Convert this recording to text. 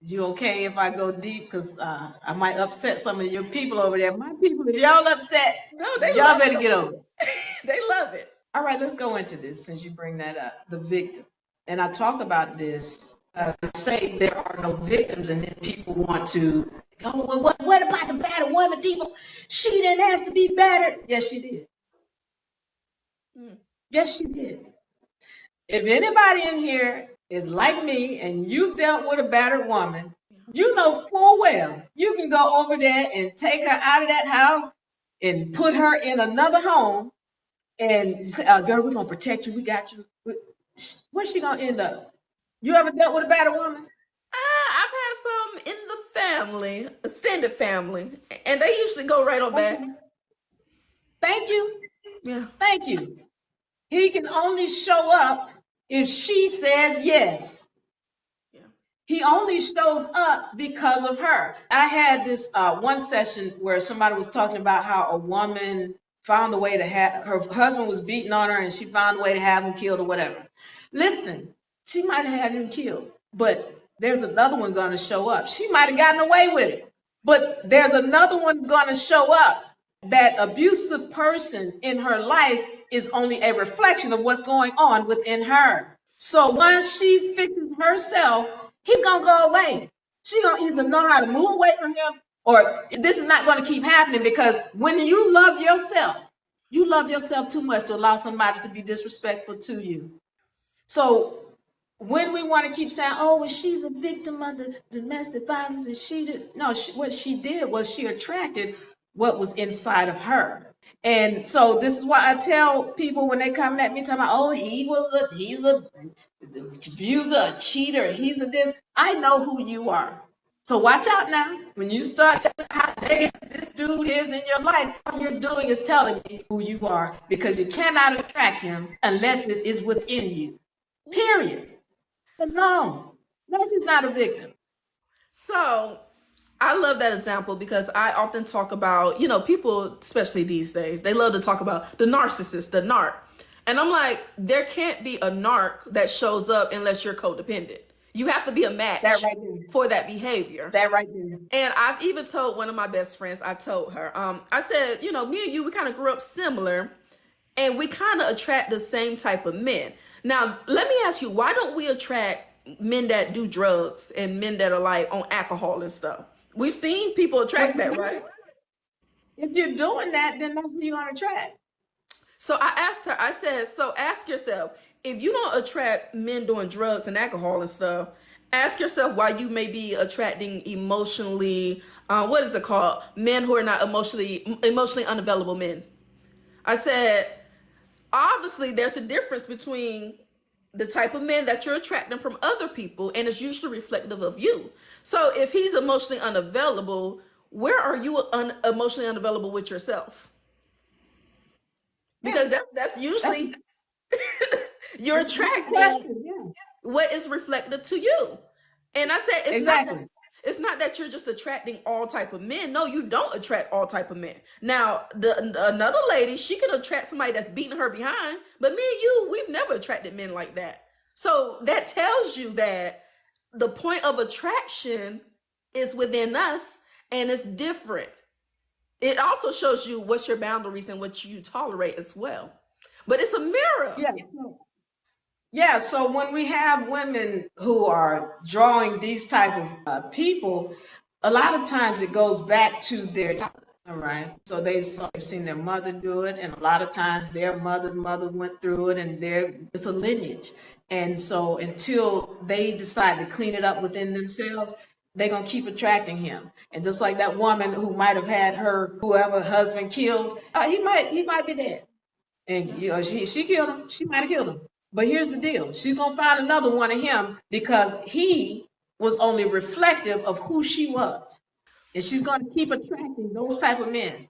You okay if I go deep? Because I might upset some of your people over there. My people, if y'all upset, No, they y'all love better get over it. it. They love it. All right, let's go into this since you bring that up. The victim. And I talk about this. Say there are no victims, and then people want to, oh, well, what about the battered woman? People, she didn't ask to be battered. Yes, she did. Mm. Yes, she did. If anybody in here is like me and you've dealt with a battered woman, you know full well you can go over there and take her out of that house and put her in another home and say, girl, we're going to protect you. We got you. Where's she going to end up? You ever dealt with a battered woman? I've had some in the family, extended family, and they usually go right on back. Okay. Thank you. Yeah. Thank you. He can only show up if she says yes. Yeah. He only shows up because of her. I had this one session where somebody was talking about how a woman found a way to have her husband was beating on her and she found a way to have him killed or whatever. Listen, she might have had him killed, but there's another one going to show up. She might have gotten away with it, but there's another one going to show up. That abusive person in her life is only a reflection of what's going on within her. So once she fixes herself, he's gonna go away. She's gonna either know how to move away from him, or this is not gonna keep happening because when you love yourself too much to allow somebody to be disrespectful to you. So when we want to keep saying, oh, well, she's a victim of the domestic violence, and she did, no, what she did was she attracted what was inside of her. And so this is why I tell people when they come at me talking about, oh, he's a abuser, a cheater, he's a this. I know who you are. So watch out now. When you start telling how negative this dude is in your life, all you're doing is telling me who you are because you cannot attract him unless it is within you. Period. But no, she's not a victim. So I love that example because I often talk about, people, especially these days, they love to talk about the narcissist, the narc. And I'm like, there can't be a narc that shows up unless you're codependent. You have to be a match That right there. for that behavior. That right there. And I've even told one of my best friends, I told her, I said, me and you, we kind of grew up similar and we kind of attract the same type of men. Now, let me ask you, why don't we attract men that do drugs and men that are like on alcohol and stuff? We've seen people attract that, right? If you're doing that, then that's what you're going to attract. So I asked her, I said, so ask yourself, if you don't attract men doing drugs and alcohol and stuff, ask yourself why you may be attracting emotionally, what is it called? Men who are not emotionally unavailable men. I said, obviously there's a difference between the type of men that you're attracting from other people, and it's usually reflective of you. So if he's emotionally unavailable, where are you emotionally unavailable with yourself? Because that's usually you're attracting what is reflective to you. And I said, it's not that you're just attracting all type of men. No, you don't attract all type of men. Now, another lady, she can attract somebody that's beating her behind, but me and you, we've never attracted men like that. So that tells you that the point of attraction is within us and it's different. It also shows you what's your boundaries and what you tolerate as well. But it's a mirror. So when we have women who are drawing these type of people, a lot of times it goes back to their time, all right? So they've seen their mother do it, and a lot of times their mother's mother went through it, and it's a lineage. And so until they decide to clean it up within themselves, they're going to keep attracting him. And just like that woman who might have had whoever husband killed, he might be dead. And she killed him. She might have killed him. But here's the deal. She's going to find another one of him because he was only reflective of who she was. And she's going to keep attracting those type of men.